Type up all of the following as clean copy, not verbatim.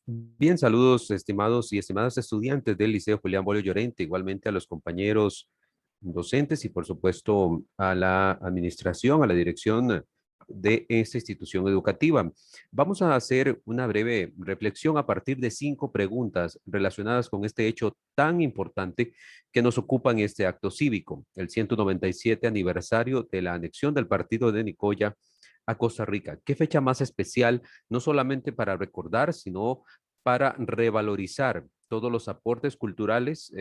Bien, saludos, estimados y estimadas estudiantes del Liceo Julián Bolio Llorente, igualmente a los compañeros docentes y, por supuesto, a la administración, a la dirección de esta institución educativa. Vamos a hacer una breve reflexión a partir de 5 preguntas relacionadas con este hecho tan importante que nos ocupa en este acto cívico, el 197 aniversario de la anexión del partido de Nicoya a Costa Rica. ¿Qué fecha más especial, no solamente para recordar, sino para revalorizar todos los aportes culturales,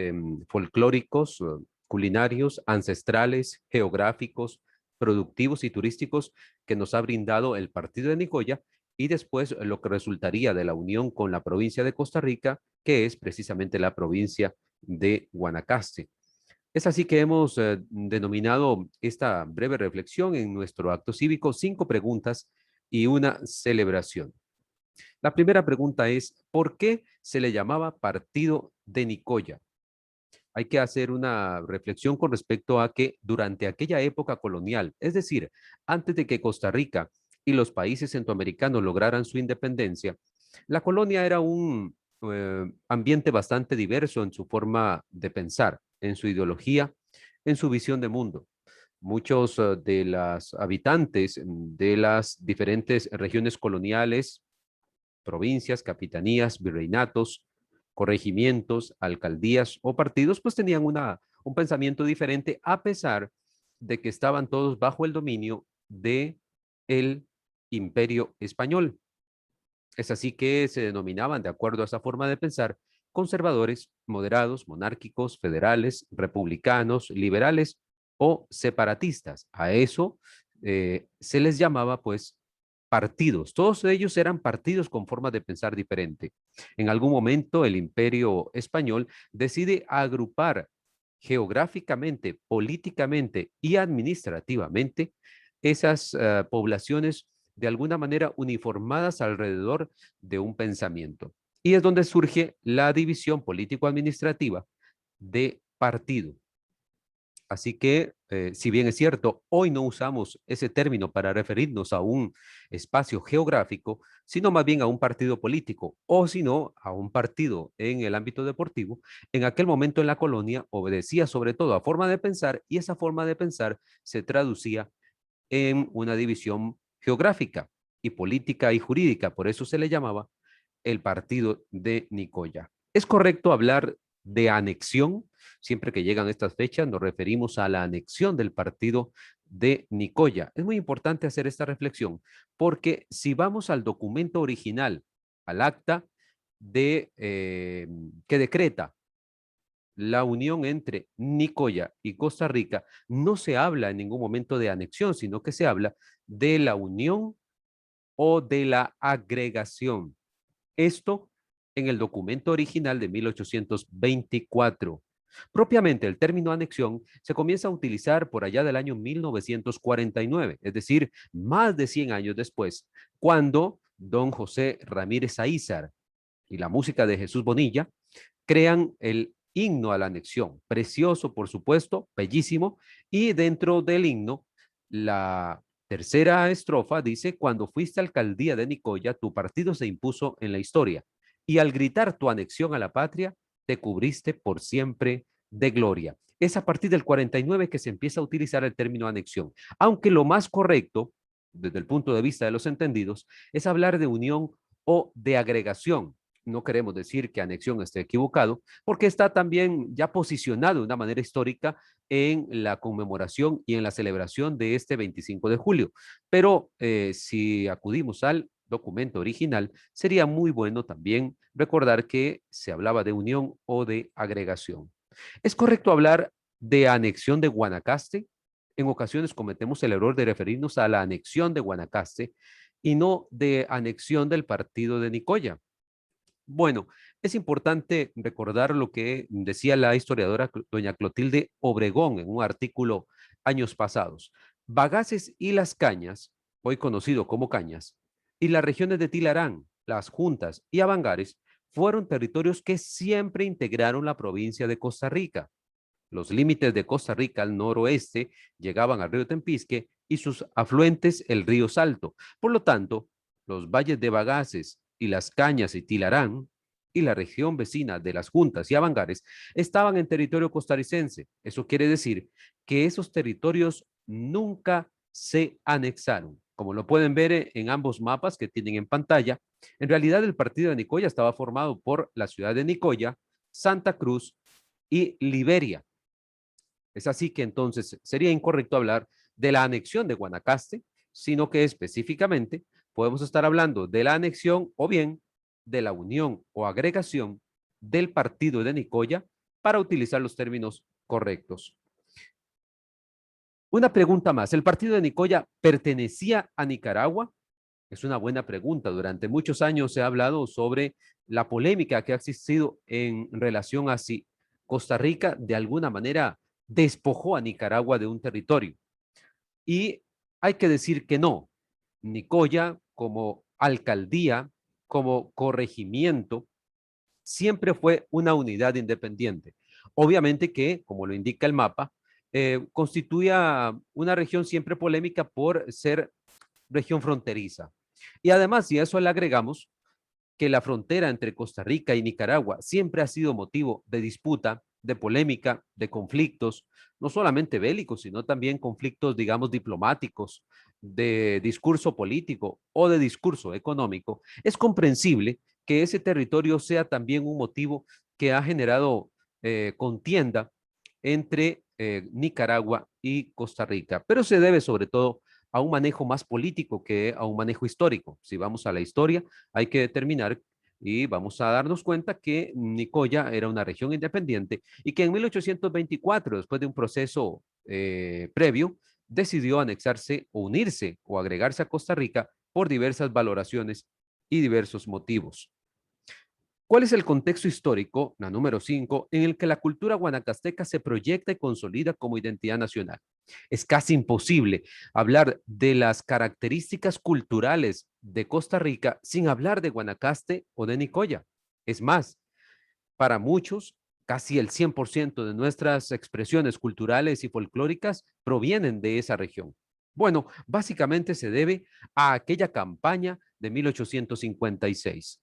folclóricos, culinarios, ancestrales, geográficos, productivos y turísticos que nos ha brindado el partido de Nicoya y después lo que resultaría de la unión con la provincia de Costa Rica, que es precisamente la provincia de Guanacaste? Es así que hemos denominado esta breve reflexión en nuestro acto cívico 5 preguntas y una celebración. La primera pregunta es, ¿por qué se le llamaba Partido de Nicoya? Hay que hacer una reflexión con respecto a que durante aquella época colonial, es decir, antes de que Costa Rica y los países centroamericanos lograran su independencia, la colonia era un ambiente bastante diverso en su forma de pensar, en su ideología, en su visión de mundo. Muchos de los habitantes de las diferentes regiones coloniales, provincias, capitanías, virreinatos, corregimientos, alcaldías o partidos, pues tenían un pensamiento diferente a pesar de que estaban todos bajo el dominio de el imperio español. Es así que se denominaban, de acuerdo a esa forma de pensar, conservadores, moderados, monárquicos, federales, republicanos, liberales o separatistas. A eso se les llamaba, pues, partidos. Todos ellos eran partidos con formas de pensar diferente. En algún momento el imperio español decide agrupar geográficamente, políticamente y administrativamente esas poblaciones de alguna manera uniformadas alrededor de un pensamiento. Y es donde surge la división político-administrativa de partido. Así que, si bien es cierto, hoy no usamos ese término para referirnos a un espacio geográfico, sino más bien a un partido político o sino a un partido en el ámbito deportivo, en aquel momento en la colonia obedecía sobre todo a forma de pensar y esa forma de pensar se traducía en una división geográfica y política y jurídica. Por eso se le llamaba el partido de Nicoya. ¿Es correcto hablar de anexión? Siempre que llegan estas fechas nos referimos a la anexión del partido de Nicoya. Es muy importante hacer esta reflexión porque si vamos al documento original, al acta que decreta la unión entre Nicoya y Costa Rica, no se habla en ningún momento de anexión, sino que se habla de la unión o de la agregación. Esto en el documento original de 1824. Propiamente el término anexión se comienza a utilizar por allá del año 1949, es decir, más de 100 años después, cuando don José Ramírez Aízar y la música de Jesús Bonilla crean el himno a la anexión. Precioso, por supuesto, bellísimo. Y dentro del himno, la tercera estrofa dice, cuando fuiste alcaldía de Nicoya, tu partido se impuso en la historia. Y al gritar tu anexión a la patria, te cubriste por siempre de gloria. Es a partir del 49 que se empieza a utilizar el término anexión. Aunque lo más correcto, desde el punto de vista de los entendidos, es hablar de unión o de agregación. No queremos decir que anexión esté equivocado, porque está también ya posicionado de una manera histórica en la conmemoración y en la celebración de este 25 de julio. Pero si acudimos al documento original, sería muy bueno también recordar que se hablaba de unión o de agregación. ¿Es correcto hablar de anexión de Guanacaste? En ocasiones cometemos el error de referirnos a la anexión de Guanacaste y no de anexión del partido de Nicoya. Bueno, es importante recordar lo que decía la historiadora doña Clotilde Obregón en un artículo años pasados. Bagaces y Las Cañas, hoy conocido como Cañas, y las regiones de Tilarán, Las Juntas y Avangares fueron territorios que siempre integraron la provincia de Costa Rica. Los límites de Costa Rica al noroeste llegaban al río Tempisque y sus afluentes el río Salto. Por lo tanto, los valles de Bagaces y Las Cañas y Tilarán y la región vecina de Las Juntas y Avangares estaban en territorio costarricense. Eso quiere decir que esos territorios nunca se anexaron. Como lo pueden ver en ambos mapas que tienen en pantalla, en realidad el partido de Nicoya estaba formado por la ciudad de Nicoya, Santa Cruz y Liberia. Es así que entonces sería incorrecto hablar de la anexión de Guanacaste, sino que específicamente podemos estar hablando de la anexión o bien de la unión o agregación del partido de Nicoya para utilizar los términos correctos. Una pregunta más, ¿el partido de Nicoya pertenecía a Nicaragua? Es una buena pregunta. Durante muchos años se ha hablado sobre la polémica que ha existido en relación a si Costa Rica de alguna manera despojó a Nicaragua de un territorio. Y hay que decir que no. Nicoya, como alcaldía, como corregimiento, siempre fue una unidad independiente. Obviamente que, como lo indica el mapa, constituía una región siempre polémica por ser región fronteriza. Y además, si a eso le agregamos que la frontera entre Costa Rica y Nicaragua siempre ha sido motivo de disputa, de polémica, de conflictos, no solamente bélicos, sino también conflictos, digamos, diplomáticos, de discurso político o de discurso económico, es comprensible que ese territorio sea también un motivo que ha generado contienda entre Nicaragua y Costa Rica, pero se debe sobre todo a un manejo más político que a un manejo histórico. Si vamos a la historia, hay que determinar y vamos a darnos cuenta que Nicoya era una región independiente y que en 1824, después de un proceso previo, decidió anexarse o unirse o agregarse a Costa Rica por diversas valoraciones y diversos motivos. ¿Cuál es el contexto histórico, la número 5, en el que la cultura guanacasteca se proyecta y consolida como identidad nacional? Es casi imposible hablar de las características culturales de Costa Rica sin hablar de Guanacaste o de Nicoya. Es más, para muchos, casi el 100% de nuestras expresiones culturales y folclóricas provienen de esa región. Bueno, básicamente se debe a aquella campaña de 1856.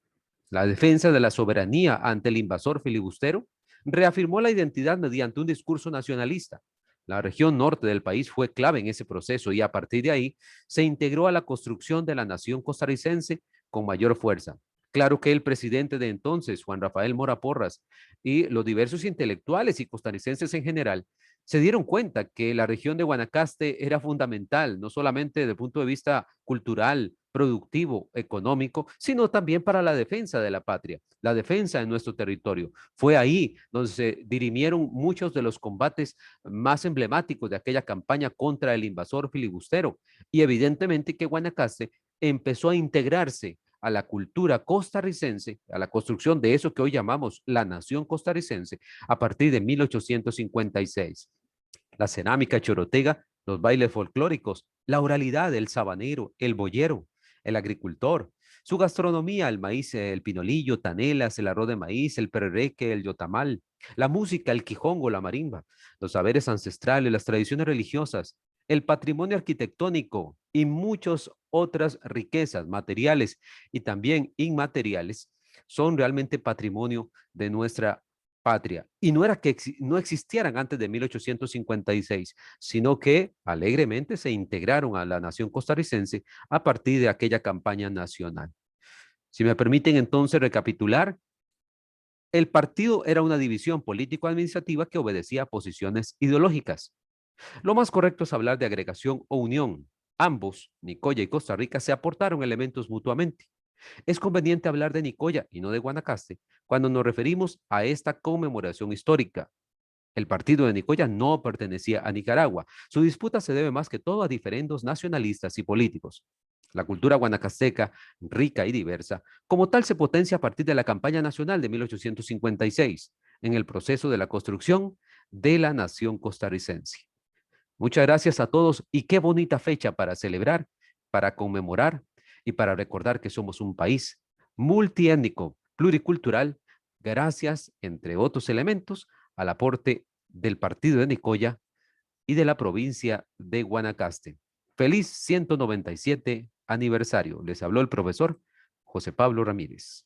La defensa de la soberanía ante el invasor filibustero reafirmó la identidad mediante un discurso nacionalista. La región norte del país fue clave en ese proceso y a partir de ahí se integró a la construcción de la nación costarricense con mayor fuerza. Claro que el presidente de entonces, Juan Rafael Mora Porras, y los diversos intelectuales y costarricenses en general, se dieron cuenta que la región de Guanacaste era fundamental, no solamente desde el punto de vista cultural, productivo, económico, sino también para la defensa de la patria, la defensa de nuestro territorio. Fue ahí donde se dirimieron muchos de los combates más emblemáticos de aquella campaña contra el invasor filibustero. Y evidentemente que Guanacaste empezó a integrarse a la cultura costarricense, a la construcción de eso que hoy llamamos la nación costarricense, a partir de 1856. La cerámica chorotega, los bailes folclóricos, la oralidad, el sabanero, el boyero, el agricultor, su gastronomía, el maíz, el pinolillo, tanelas, el arroz de maíz, el perreque, el yotamal, la música, el quijongo, la marimba, los saberes ancestrales, las tradiciones religiosas, el patrimonio arquitectónico y muchas otras riquezas materiales y también inmateriales son realmente patrimonio de nuestra patria. Y no era que no existieran antes de 1856, sino que alegremente se integraron a la nación costarricense a partir de aquella campaña nacional. Si me permiten entonces recapitular, el partido era una división político-administrativa que obedecía a posiciones ideológicas. Lo más correcto es hablar de agregación o unión. Ambos, Nicoya y Costa Rica, se aportaron elementos mutuamente. Es conveniente hablar de Nicoya y no de Guanacaste cuando nos referimos a esta conmemoración histórica. El partido de Nicoya no pertenecía a Nicaragua. Su disputa se debe más que todo a diferendos nacionalistas y políticos. La cultura guanacasteca, rica y diversa, como tal se potencia a partir de la campaña nacional de 1856, en el proceso de la construcción de la nación costarricense. Muchas gracias a todos y qué bonita fecha para celebrar, para conmemorar y para recordar que somos un país multiétnico, pluricultural, gracias, entre otros elementos, al aporte del partido de Nicoya y de la provincia de Guanacaste. Feliz 197 aniversario. Les habló el profesor José Pablo Ramírez.